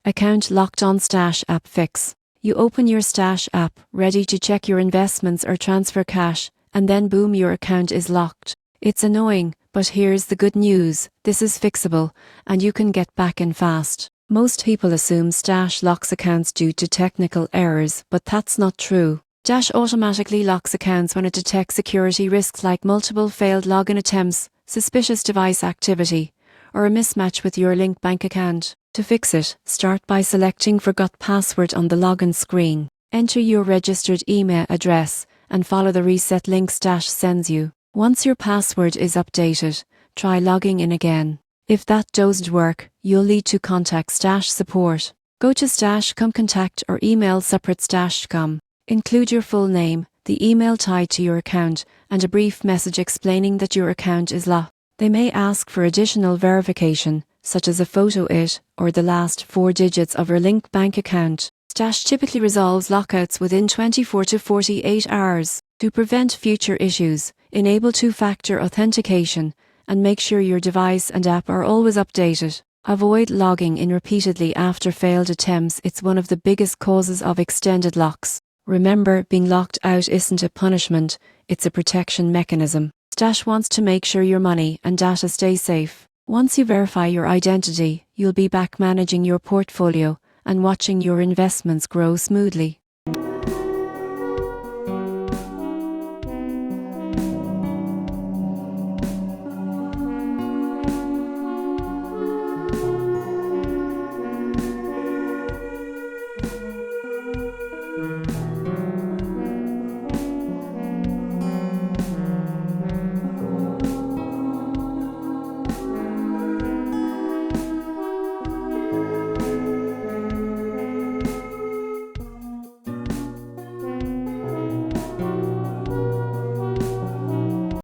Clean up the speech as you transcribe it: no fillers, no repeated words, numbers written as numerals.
Account locked on Stash app fix. You open your Stash app, ready to check your investments or transfer cash, and then boom, your account is locked. It's annoying, but here's the good news. This is fixable, and you can get back in fast. Most people assume Stash locks accounts due to technical errors, but that's not true. Dash automatically locks accounts when it detects security risks like multiple failed login attempts, suspicious device activity, or a mismatch with your linked bank account. To fix it, start by selecting Forgot Password on the login screen. Enter your registered email address and follow the reset link Dash sends you. Once your password is updated, try logging in again. If that doesn't work, you'll need to contact Stash support. Go to Stash.com contact or email separate Stash.com. Include your full name, the email tied to your account, and a brief message explaining that your account is locked. They may ask for additional verification, such as a photo or the last 4 digits of your linked bank account. Stash typically resolves lockouts within 24 to 48 hours. To prevent future issues, enable two-factor authentication and make sure your device and app are always updated. Avoid logging in repeatedly after failed attempts. It's one of the biggest causes of extended locks. Remember, being locked out isn't a punishment, it's a protection mechanism. Stash wants to make sure your money and data stay safe. Once you verify your identity, you'll be back managing your portfolio and watching your investments grow smoothly.